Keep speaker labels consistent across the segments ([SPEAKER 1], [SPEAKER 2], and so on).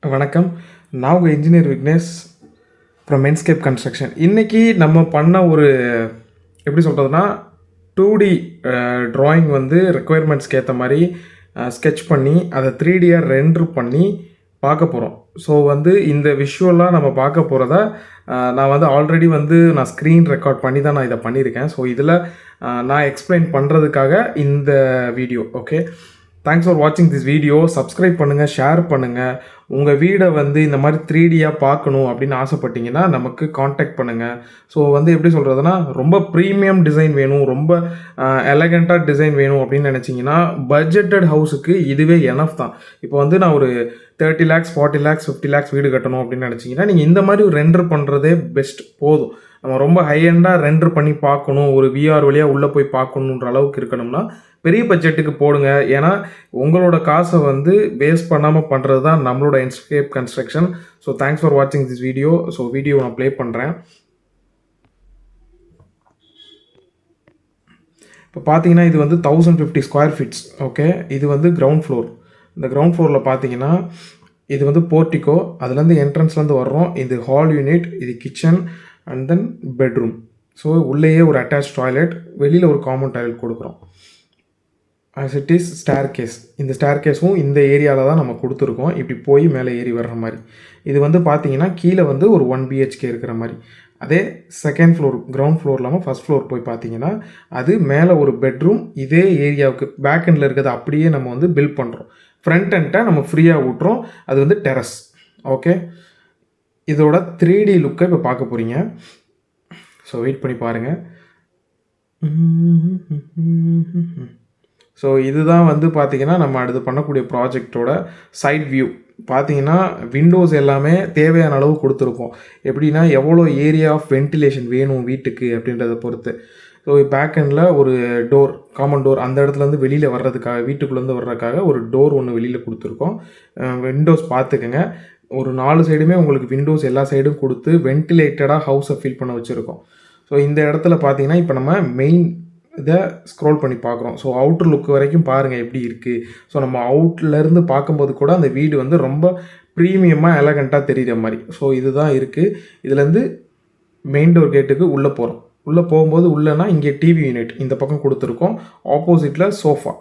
[SPEAKER 1] வணக்கம். நான் உங்கள் இன்ஜினியர் விக்னேஷ் ஃப்ரம் மென்ஸ்கேப் கன்ஸ்ட்ரக்ஷன். இன்றைக்கி நம்ம பண்ண ஒரு எப்படி சொல்கிறதுனா 2D ட்ராயிங் வந்து ரெக்குயர்மெண்ட்ஸ்க்கு ஏற்ற மாதிரி ஸ்கெட்ச் பண்ணி அதை 3Dயாக ரெண்டர் பண்ணி பார்க்க போகிறோம். ஸோ வந்து இந்த விஷுவலாக நம்ம பார்க்க போகிறத நான் வந்து ஆல்ரெடி வந்து நான் ஸ்க்ரீன் ரெக்கார்ட் பண்ணி தான் நான் இதை பண்ணியிருக்கேன். ஸோ இதில் நான் எக்ஸ்பிளைன் பண்ணுறதுக்காக இந்த வீடியோ. ஓகே, தேங்க்ஸ் ஃபார் வாட்சிங் திஸ் வீடியோ. சப்ஸ்கிரைப் பண்ணுங்கள், ஷேர் பண்ணுங்கள். உங்கள் வீடை வந்து இந்த மாதிரி 3Dயாக பார்க்கணும் அப்படின்னு ஆசைப்பட்டீங்கன்னா நமக்கு காண்டாக்ட் பண்ணுங்கள். ஸோ வந்து எப்படி சொல்கிறதுனா, ரொம்ப ப்ரீமியம் டிசைன் வேணும், ரொம்ப எலகண்ட்டாக டிசைன் வேணும் அப்படின்னு நினச்சிங்கன்னா பட்ஜெட்டட் ஹவுஸுக்கு இதுவே எனஃப் தான். இப்போ வந்து நான் ஒரு 30 lakhs 40 lakhs 50 lakhs வீடு கட்டணும் அப்படின்னு நினச்சிங்கன்னா நீங்கள் இந்த மாதிரி ஒரு ரெண்டர் பண்ணுறதே பெஸ்ட். போதும். நம்ம ரொம்ப ஹையெண்டாக ரெண்டர் பண்ணி பார்க்கணும், ஒரு VR வழியாக உள்ளே போய் பார்க்கணுன்ற அளவுக்கு இருக்கணும்னா பெரிய பட்ஜெட்டுக்கு போடுங்க. ஏன்னா உங்களோட காசை வந்து வேஸ்ட் பண்ணாமல் பண்ணுறது தான் நம்மளோட மென்ஸ்கேப் கன்ஸ்ட்ரக்ஷன். ஸோ தேங்க்ஸ் ஃபார் வாட்சிங் திஸ் வீடியோ. ஸோ வீடியோ நான் ப்ளே பண்ணுறேன். இப்போ பார்த்தீங்கன்னா இது வந்து 1050 ஸ்கொயர் ஃபீட்ஸ். ஓகே, இது வந்து கிரவுண்ட் ஃப்ளோர். இந்த கிரவுண்ட் ஃப்ளோரில் பார்த்தீங்கன்னா இது வந்து போர்ட்டிகோ, அதுலேருந்து என்ட்ரன்ஸ்லேருந்து வர்றோம். இது ஹால் யூனிட், இது kitchen and then bedroom. So உள்ளேயே ஒரு அட்டாச் டாய்லெட், வெளியில் ஒரு காமன் டாய்லெட் கொடுக்குறோம். As it is staircase. இந்த ஸ்டேர் கேஸும் இந்த ஏரியாவில் தான் நம்ம கொடுத்துருக்கோம், இப்படி போய் மேலே ஏறி வர்ற மாதிரி. இது வந்து பார்த்தீங்கன்னா கீழே வந்து ஒரு 1 BHK இருக்கிற மாதிரி. அதே செகண்ட் ஃப்ளோர், கிரவுண்ட் ஃப்ளோர் இல்லாமல் ஃபஸ்ட் ஃப்ளோர் போய் பார்த்தீங்கன்னா அது மேலே ஒரு பெட்ரூம். இதே ஏரியாவுக்கு பேக் எண்டில் இருக்கிறது அப்படியே நம்ம வந்து பில்ட் பண்ணுறோம். ஃப்ரண்ட் எண்டை நம்ம ஃப்ரீயாக விட்டுறோம், அது வந்து டெரஸ். ஓகே, இதோட 3D லுக்கை இப்போ பார்க்க போகிறீங்க. ஸோ வெயிட் பண்ணி பாருங்கள். ஸோ இதுதான் வந்து பார்த்திங்கன்னா நம்ம அடுத்து பண்ணக்கூடிய ப்ராஜெக்டோட சைட் வியூ. பார்த்தீங்கன்னா விண்டோஸ் எல்லாமே தேவையான அளவு கொடுத்துருக்கோம். எப்படின்னா எவ்வளோ ஏரியா ஆஃப் வென்டிலேஷன் வேணும் வீட்டுக்கு அப்படின்றத பொறுத்து. ஸோ பேக் எண்டில் ஒரு டோர், காமன் டோர், அந்த இடத்துலேருந்து வெளியில் வர்றதுக்காக, வீட்டுக்குள்ளேருந்து வர்றதுக்காக ஒரு டோர் ஒன்று வெளியில் கொடுத்துருக்கோம். விண்டோஸ் பார்த்துக்கங்க. ஒரு 4 சைடுமே உங்களுக்கு விண்டோஸ் எல்லா சைடும் கொடுத்து வென்டிலேட்டடாக ஹவுஸை ஃபில் பண்ண வச்சுருக்கோம். ஸோ இந்த இடத்துல பார்த்தீங்கன்னா இப்போ நம்ம மெயின் இதை ஸ்க்ரோல் பண்ணி பார்க்குறோம். ஸோ அவுட்ரு லுக் வரைக்கும் பாருங்கள் எப்படி இருக்குது. ஸோ நம்ம அவுட்லேருந்து பார்க்கும்போது கூட அந்த வீடு வந்து ரொம்ப ப்ரீமியமாக எலகண்ட்டாக தெரிகிற மாதிரி. ஸோ இதுதான் இருக்குது. இதுலேருந்து மெயின் டோர் கேட்டுக்கு உள்ளே போகிறோம். உள்ளே போகும்போது உள்ளேனா இங்கே டிவி யூனிட் இந்த பக்கம் கொடுத்துருக்கோம். ஆப்போசிட்டில் சோஃபா.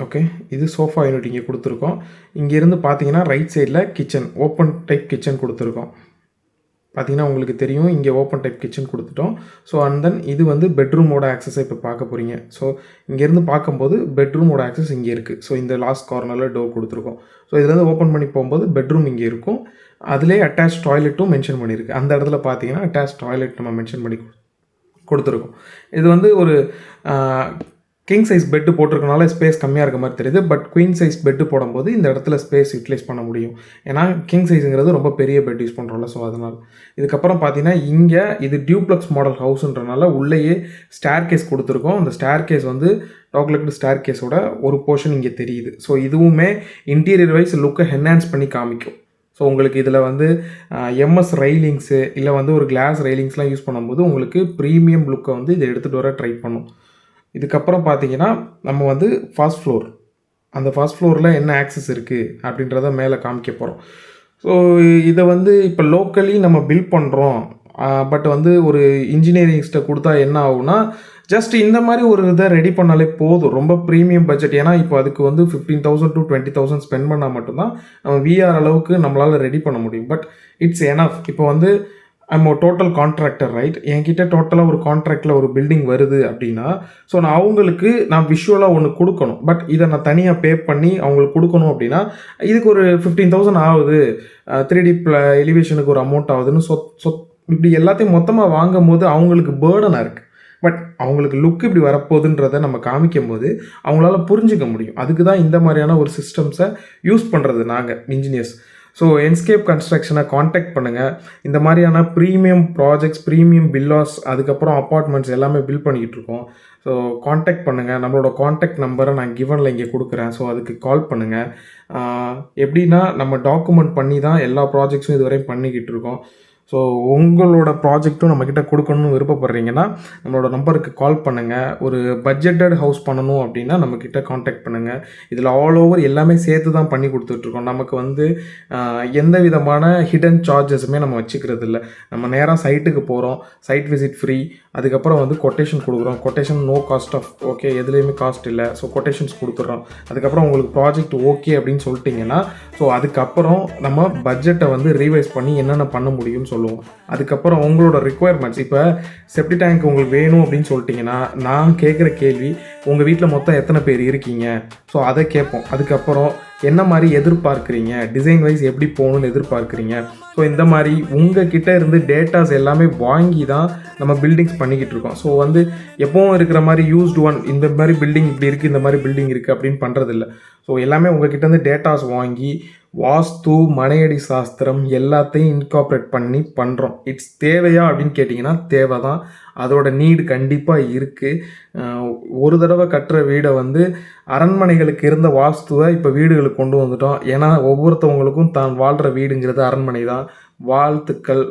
[SPEAKER 1] ஓகே, இது சோஃபா யூனிட் இங்கே கொடுத்துருக்கோம். இங்கேருந்து பார்த்தீங்கன்னா ரைட் சைடில் கிச்சன், ஓப்பன் டைப் கிச்சன் கொடுத்துருக்கோம். பார்த்தீங்கன்னா உங்களுக்கு தெரியும், இங்கே ஓப்பன் டைப் கிச்சன் கொடுத்துட்டோம். ஸோ அண்ட் தென் இது வந்து பெட்ரூமோட ஆக்சஸை இப்போ பார்க்க போகிறீங்க. ஸோ இங்கேருந்து பார்க்கும்போது பெட்ரூமோட ஆக்சஸ் இங்கே இருக்குது. ஸோ இந்த லாஸ்ட் கார்னரில் டோர் கொடுத்துருக்கோம். ஸோ இதுலேருந்து ஓப்பன் பண்ணி போகும்போது பெட்ரூம் இங்கே இருக்கும். அதிலே அட்டாச் டாய்லெட்டும் மென்ஷன் பண்ணியிருக்கு. அந்த இடத்துல பார்த்தீங்கன்னா அட்டாச் டாய்லெட் நம்ம மென்ஷன் பண்ணி கொடுத்துருக்கோம். இது வந்து ஒரு கிங் சைஸ் பெட்டு போட்டிருக்கனால ஸ்பேஸ் கம்மியாக இருக்க மாதிரி தெரியுது. பட் குயின் சைஸ் பெட்டு போடும்போது இந்த இடத்துல ஸ்பேஸ் யூட்டிலைஸ் பண்ண முடியும். ஏன்னா கிங் சைஸுங்கிறது ரொம்ப பெரிய பெட் யூஸ் பண்ணுறோம்ல. ஸோ அதனால் இதுக்கப்புறம் பார்த்தீங்கன்னா இங்கே இது டியூப்ளக்ஸ் மாடல் ஹவுஸுன்றனால உள்ளேயே ஸ்டேர் கேஸ் கொடுத்துருக்கோம். அந்த ஸ்டேர் கேஸ் வந்து டாக்லெட் ஸ்டேர் கேஸோட ஒரு போர்ஷன் இங்கே தெரியுது. ஸோ இதுவுமே இன்டீரியர் வைஸ் லுக்கை என்ஹான்ஸ் பண்ணி காமிக்கும். ஸோ உங்களுக்கு இதில் வந்து எம்எஸ் ரெயிலிங்ஸு இல்லை வந்து ஒரு கிளாஸ் ரெயிலிங்ஸ்லாம் யூஸ் பண்ணும்போது உங்களுக்கு ப்ரீமியம் லுக்கை வந்து இதை எடுத்துகிட்டு வர ட்ரை பண்ணும். இதுக்கப்புறம் பார்த்தீங்கன்னா நம்ம வந்து ஃபர்ஸ்ட் ஃப்ளோர், அந்த ஃபர்ஸ்ட் ஃப்ளோரில் என்ன ஆக்சஸ் இருக்குது அப்படின்றத மேலே காமிக்க போகிறோம். ஸோ இதை வந்து இப்போ லோக்கலி நம்ம பில்ட் பண்ணுறோம். பட் வந்து ஒரு இன்ஜினியரிங்ஸ்ட்டை கொடுத்தா என்ன ஆகும்னா, ஜஸ்ட் இந்த மாதிரி ஒரு இதை ரெடி பண்ணாலே போதும். ரொம்ப ப்ரீமியம் பட்ஜெட். ஏன்னா இப்போ அதுக்கு வந்து 15,000 to 20,000 ஸ்பெண்ட் பண்ணால் மட்டும்தான் நம்ம VR அளவுக்கு நம்மளால் ரெடி பண்ண முடியும். But it's enough. இப்போ வந்து ஐம் டோட்டல் கான்ட்ராக்டர், ரைட்? என்கிட்ட டோட்டலாக ஒரு கான்ட்ராக்டில் ஒரு பில்டிங் வருது அப்படின்னா, ஸோ நான் அவங்களுக்கு நான் விஷுவலாக ஒன்று கொடுக்கணும். பட் இதை நான் தனியாக பே பண்ணி அவங்களுக்கு கொடுக்கணும் அப்படின்னா இதுக்கு ஒரு 15,000 ஆகுது, 3D எலிவேஷனுக்கு ஒரு அமௌண்ட் ஆகுதுன்னு இப்படி எல்லாத்தையும் மொத்தமாக வாங்கும் போது அவங்களுக்கு பேர்டனாக இருக்குது. பட் அவங்களுக்கு லுக் இப்படி வரப்போகுதுன்றதை நம்ம காமிக்கும் போது அவங்களால புரிஞ்சிக்க முடியும். அதுக்கு தான் இந்த மாதிரியான ஒரு சிஸ்டம்ஸை யூஸ் பண்ணுறது நாங்கள் இன்ஜினியர்ஸ். ஸோ மென்ஸ்கேப் கன்ஸ்ட்ரக்ஷனை காண்டாக்ட் பண்ணுங்கள். இந்த மாதிரியான ப்ரீமியம் ப்ராஜெக்ட்ஸ், ப்ரீமியம் வில்லாஸ், அதுக்கப்புறம் அப்பார்ட்மெண்ட்ஸ் எல்லாமே பில்ட் பண்ணிக்கிட்டு இருக்கோம். ஸோ காண்டாக்ட் பண்ணுங்கள். நம்மளோட காண்டாக்ட் நம்பரை நான் கிவனில் இங்கே கொடுக்குறேன். ஸோ அதுக்கு கால் பண்ணுங்கள். எப்படின்னா நம்ம டாக்குமெண்ட் பண்ணி தான் எல்லா ப்ராஜெக்ட்ஸும் இதுவரையும் பண்ணிக்கிட்டு இருக்கோம். ஸோ உங்களோட ப்ராஜெக்ட்டும் நம்மக்கிட்ட கொடுக்கணும்னு விருப்பப்படுறீங்கன்னா நம்மளோட நம்பருக்கு கால் பண்ணுங்கள். ஒரு பட்ஜெட்டட் ஹவுஸ் பண்ணணும் அப்படின்னா நம்மக்கிட்ட காண்டாக்ட் பண்ணுங்கள். இதில் ஆல் ஓவர் எல்லாமே சேர்த்து தான் பண்ணி கொடுத்துட்ருக்கோம். நமக்கு வந்து எந்த விதமான ஹிடன் சார்ஜஸுமே நம்ம வச்சுக்கிறது இல்லை. நம்ம நேராக சைட்டுக்கு போகிறோம், சைட் விசிட் ஃப்ரீ. அதுக்கப்புறம் வந்து கொட்டேஷன் கொடுக்குறோம். Quotation no cost of okay, எதுலேயுமே காஸ்ட் இல்லை. ஸோ கொட்டேஷன்ஸ் கொடுத்துட்றோம். அதுக்கப்புறம் உங்களுக்கு ப்ராஜெக்ட் ஓகே அப்படின்னு சொல்லிட்டிங்கன்னா ஸோ அதுக்கப்புறம் நம்ம பட்ஜெட்டை வந்து ரீவைஸ் பண்ணி என்னென்ன பண்ண முடியும்னு சொல்லுவோம். அதுக்கப்புறம் உங்களோட ரிக்குவயர்மெண்ட்ஸ், இப்போ செப்டி டேங்க் உங்களுக்கு வேணும் அப்படின்னு சொல்லிட்டிங்கன்னா நான் கேட்குற கேள்வி, உங்கள் வீட்டில் மொத்தம் எத்தனை பேர் இருக்கீங்க, ஸோ அதை கேட்போம். அதுக்கப்புறம் என்ன மாதிரி எதிர்பார்க்குறீங்க, டிசைன் வைஸ் எப்படி போகணுன்னு எதிர்பார்க்குறீங்க. ஸோ இந்த மாதிரி உங்கள் கிட்டே இருந்து டேட்டாஸ் எல்லாமே வாங்கி தான் நம்ம பில்டிங்ஸ் பண்ணிக்கிட்டு இருக்கோம். ஸோ வந்து எப்போவும் இருக்கிற மாதிரி யூஸ்டு ஒன், இந்த மாதிரி பில்டிங் இப்படி இருக்குது, இந்த மாதிரி பில்டிங் இருக்குது அப்படின்னு பண்ணுறதில்ல. ஸோ எல்லாமே உங்கள் கிட்டேருந்து டேட்டாஸ் வாங்கி வாஸ்து, மனையடி சாஸ்திரம் எல்லாத்தையும் இன்கார்பரேட் பண்ணி பண்ணுறோம். இட்ஸ் தேவையா அப்படின்னு கேட்டிங்கன்னா தேவை தான். அதோட நீடு கண்டிப்பாக இருக்குது. ஒரு தடவை கட்டுற வீடை வந்து அரண்மனைகளுக்கு இருந்த வாஸ்துவை இப்போ வீடுகளுக்கு கொண்டு வந்துட்டோம். ஏன்னா ஒவ்வொருத்தவங்களுக்கும் தான் வாழ்கிற வீடுங்கிறது அரண்மனை தான். வாழ்த்துக்கள்.